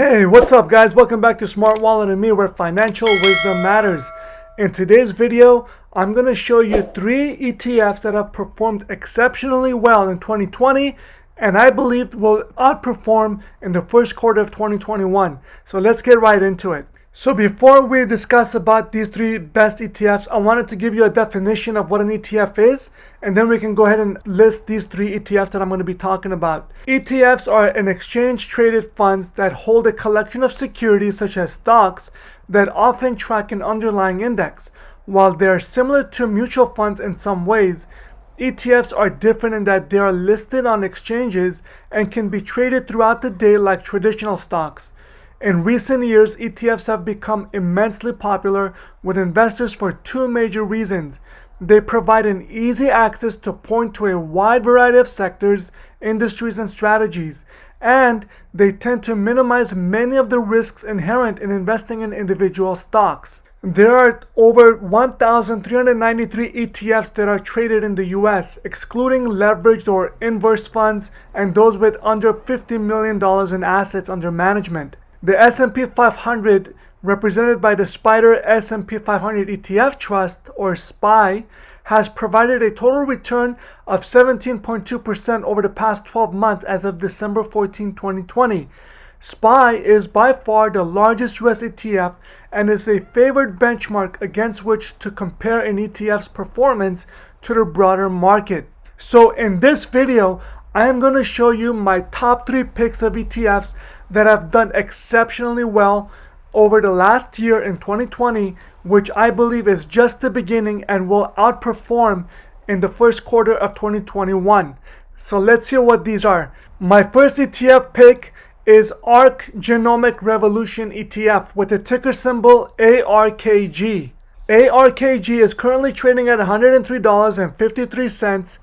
Hey, what's up guys? Welcome back to Smart Wallet and Me, where financial wisdom matters. In today's video, I'm going to show you 3 ETFs that have performed exceptionally well in 2020 and I believe will outperform in the first quarter of 2021. So let's get right into it. So before we discuss about these 3 best ETFs, I wanted to give you a definition of what an ETF is, and then we can go ahead and list these 3 ETFs that I'm going to be talking about. ETFs are an exchange-traded funds that hold a collection of securities such as stocks that often track an underlying index. While they are similar to mutual funds in some ways, ETFs are different in that they are listed on exchanges and can be traded throughout the day like traditional stocks. In recent years, ETFs have become immensely popular with investors for 2 major reasons. They provide an easy access to point to a wide variety of sectors, industries, and strategies, and they tend to minimize many of the risks inherent in investing in individual stocks. There are over 1,393 ETFs that are traded in the US, excluding leveraged or inverse funds and those with under $50 million in assets under management. The S&P 500, represented by the Spider S&P 500 ETF Trust, or SPY, has provided a total return of 17.2% over the past 12 months as of December 14, 2020. SPY is by far the largest US ETF and is a favored benchmark against which to compare an ETF's performance to the broader market. So in this video, I am going to show you my top 3 picks of ETFs that have done exceptionally well over the last year in 2020, which I believe is just the beginning and will outperform in the first quarter of 2021. So let's hear what these are. My first ETF pick is ARK Genomic Revolution ETF with the ticker symbol ARKG. ARKG is currently trading at $103.53,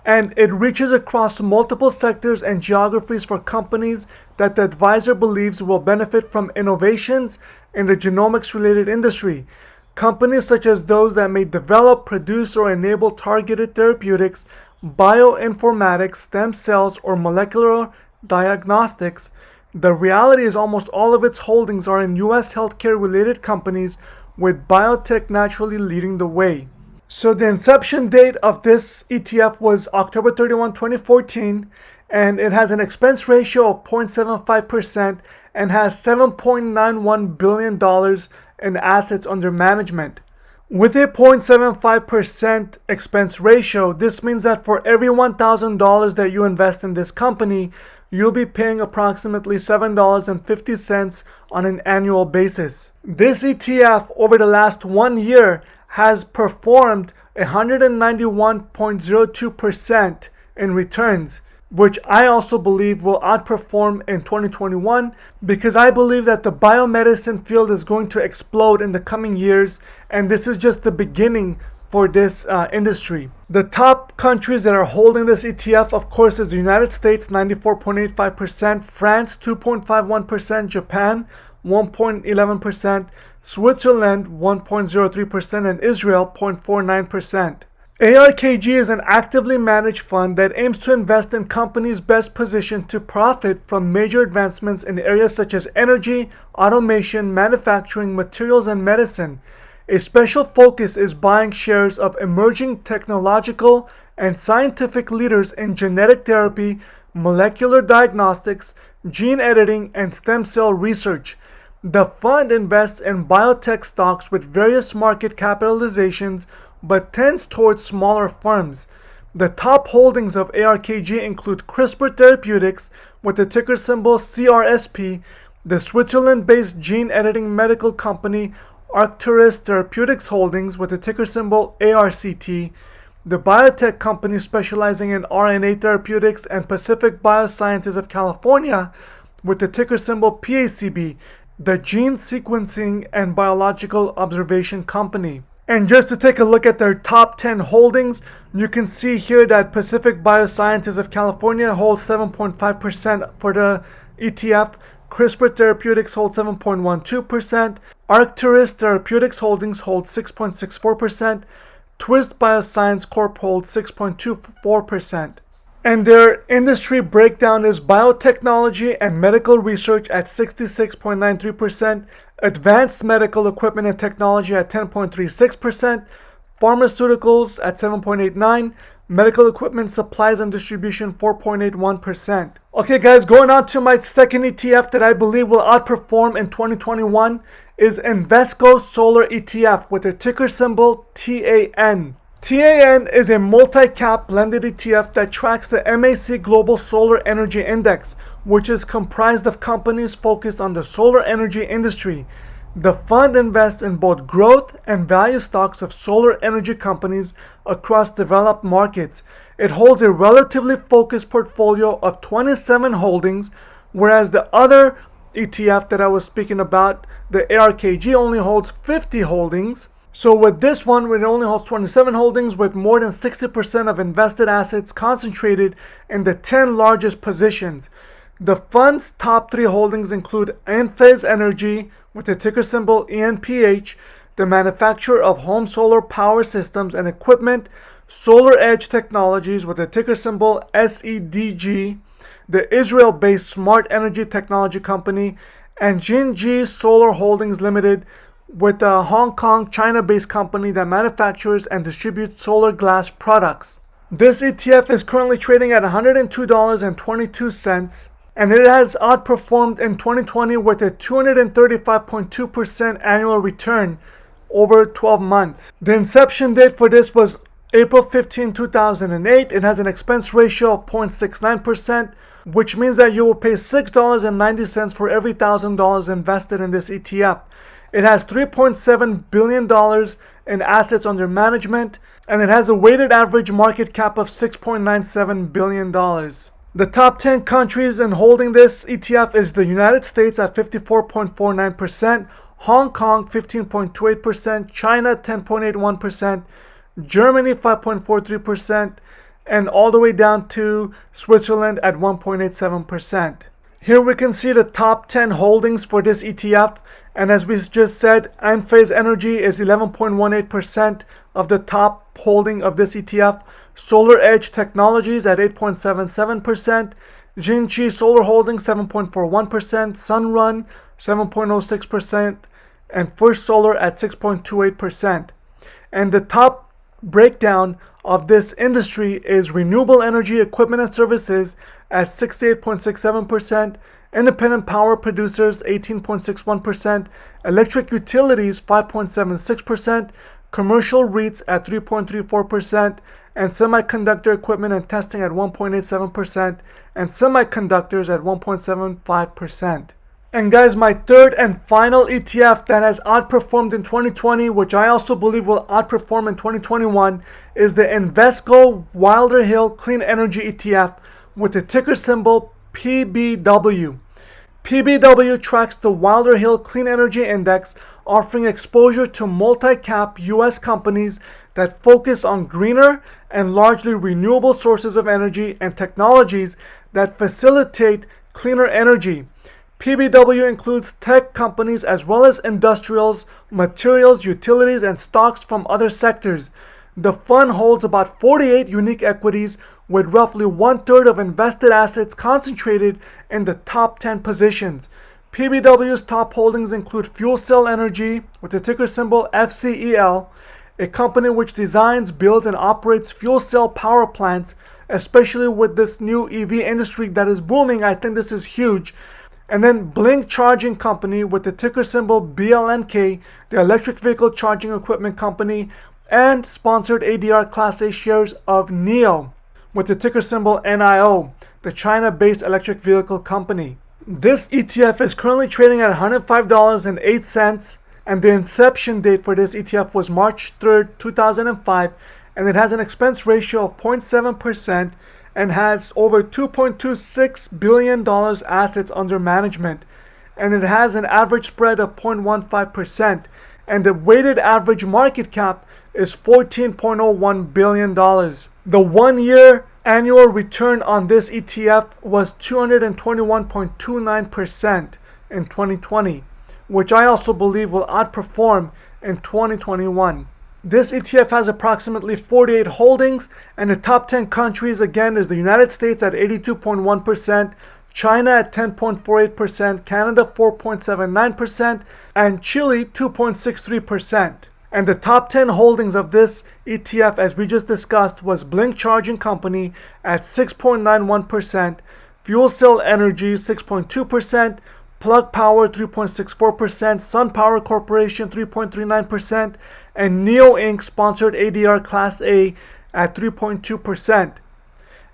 and it reaches across multiple sectors and geographies for companies that the advisor believes will benefit from innovations in the genomics-related industry. Companies such as those that may develop, produce, or enable targeted therapeutics, bioinformatics, stem cells, or molecular diagnostics. The reality is almost all of its holdings are in US healthcare-related companies, with biotech naturally leading the way. So the inception date of this ETF was October 31, 2014, and it has an expense ratio of 0.75% and has $7.91 billion in assets under management. With a 0.75% expense ratio, this means that for every $1,000 that you invest in this company, you'll be paying approximately $7.50 on an annual basis. This ETF over the last 1 year has performed 191.02% in returns, which I also believe will outperform in 2021 because I believe that the biomedicine field is going to explode in the coming years, and this is just the beginning for this industry. The top countries that are holding this ETF, of course, is the United States, 94.85%, France, 2.51%, Japan, 1.11%, Switzerland 1.03%, and Israel 0.49%. ARKG is an actively managed fund that aims to invest in companies best positioned to profit from major advancements in areas such as energy, automation, manufacturing, materials, and medicine. A special focus is buying shares of emerging technological and scientific leaders in genetic therapy, molecular diagnostics, gene editing, and stem cell research. The fund invests in biotech stocks with various market capitalizations, but tends towards smaller firms. The top holdings of ARKG include CRISPR Therapeutics with the ticker symbol CRSP, the Switzerland-based gene editing medical company Arcturus Therapeutics Holdings with the ticker symbol ARCT, the biotech company specializing in RNA therapeutics, and Pacific Biosciences of California with the ticker symbol PACB, the gene sequencing and biological observation company. And just to take a look at their top 10 holdings, you can see here that Pacific Biosciences of California holds 7.5% for the ETF, CRISPR Therapeutics holds 7.12%, Arcturus Therapeutics Holdings holds 6.64%, Twist Bioscience Corp holds 6.24%. And their industry breakdown is biotechnology and medical research at 66.93%, advanced medical equipment and technology at 10.36%, pharmaceuticals at 7.89%, medical equipment supplies and distribution 4.81%. Okay guys, going on to my second ETF that I believe will outperform in 2021 is Invesco Solar ETF with the ticker symbol TAN. TAN is a multi-cap blended ETF that tracks the MAC Global Solar Energy Index, which is comprised of companies focused on the solar energy industry. The fund invests in both growth and value stocks of solar energy companies across developed markets. It holds a relatively focused portfolio of 27 holdings, whereas the other ETF that I was speaking about, the ARKG, only holds 50 holdings. So with this one, it only holds 27 holdings with more than 60% of invested assets concentrated in the 10 largest positions. The fund's top 3 holdings include Enphase Energy with the ticker symbol ENPH, the manufacturer of home solar power systems and equipment, Solar Edge Technologies with the ticker symbol SEDG, the Israel-based smart energy technology company, and Jinji Solar Holdings Limited, with a Hong Kong, China-based company that manufactures and distributes solar glass products. This ETF is currently trading at $102.22, and it has outperformed in 2020 with a 235.2% annual return over 12 months. The inception date for this was April 15, 2008. It has an expense ratio of 0.69%, which means that you will pay $6.90 for every $1,000 invested in this ETF. It has $3.7 billion in assets under management, and it has a weighted average market cap of $6.97 billion. The top 10 countries in holding this ETF is the United States at 54.49%, Hong Kong 15.28%, China 10.81%, Germany 5.43%, and all the way down to Switzerland at 1.87%. Here we can see the top 10 holdings for this ETF. And as we just said, Enphase Energy is 11.18% of the top holding of this ETF. Solar Edge Technologies at 8.77%. Jinji Solar Holdings 7.41%. Sunrun 7.06%. And First Solar at 6.28%. And the top breakdown of this industry is renewable energy equipment and services at 68.67%. Independent power producers 18.61%, electric utilities 5.76%, commercial REITs at 3.34%, and semiconductor equipment and testing at 1.87%, and semiconductors at 1.75%. And guys, my third and final ETF that has outperformed in 2020, which I also believe will outperform in 2021, is the Invesco Wilder Hill Clean Energy ETF with the ticker symbol PBW. PBW tracks the Wilder Hill Clean Energy Index, offering exposure to multi-cap US companies that focus on greener and largely renewable sources of energy and technologies that facilitate cleaner energy. PBW includes tech companies as well as industrials, materials, utilities, and stocks from other sectors. The fund holds about 48 unique equities with roughly 1/3 of invested assets concentrated in the top 10 positions. PBW's top holdings include Fuel Cell Energy with the ticker symbol FCEL, a company which designs, builds, and operates fuel cell power plants, especially with this new EV industry that is booming. I think this is huge. And then Blink Charging Company with the ticker symbol BLNK, the electric vehicle charging equipment company, and sponsored ADR Class A shares of NIO with the ticker symbol NIO, the China-based electric vehicle company. This ETF is currently trading at $105.08, and the inception date for this ETF was March 3rd, 2005, and it has an expense ratio of 0.7% and has over $2.26 billion assets under management, and it has an average spread of 0.15%, and the weighted average market cap is $14.01 billion. The 1-year annual return on this ETF was 221.29% in 2020, which I also believe will outperform in 2021. This ETF has approximately 48 holdings, and the top 10 countries again is the United States at 82.1%, China at 10.48%, Canada 4.79%, and Chile 2.63%. And the top 10 holdings of this ETF, as we just discussed, was Blink Charging Company at 6.91%, Fuel Cell Energy 6.2%, Plug Power 3.64%, Sun Power Corporation 3.39%, and Neo Inc. sponsored ADR Class A at 3.2%.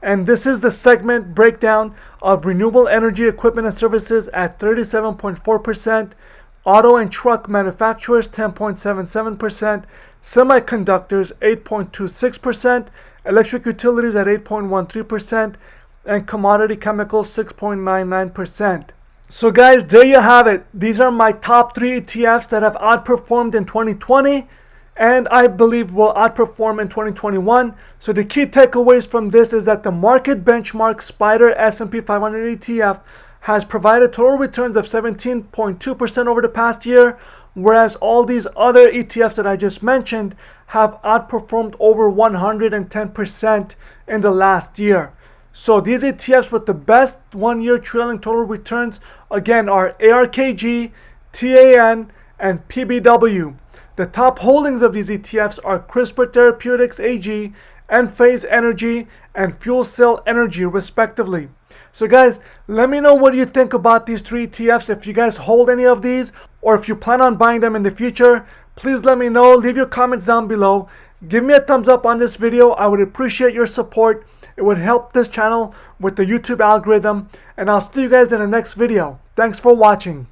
And this is the segment breakdown of renewable energy equipment and services at 37.4%, auto and truck manufacturers 10.77%, semiconductors 8.26%, electric utilities at 8.13%, and commodity chemicals 6.99%. So guys, there you have it. These are my top 3 ETFs that have outperformed in 2020 and I believe will outperform in 2021. So the key takeaways from this is that the market benchmark SPDR S&P 500 ETF has provided total returns of 17.2% over the past year, whereas all these other ETFs that I just mentioned have outperformed over 110% in the last year. So these ETFs with the best 1-year trailing total returns again are ARKG, TAN, and PBW. The top holdings of these ETFs are CRISPR Therapeutics AG, Enphase Energy, and Fuel Cell Energy respectively. So guys, let me know what you think about these 3 ETFs. If you guys hold any of these or if you plan on buying them in the future, please let me know. Leave your comments down below. Give me a thumbs up on this video. I would appreciate your support. It would help this channel with the YouTube algorithm. And I'll see you guys in the next video. Thanks for watching.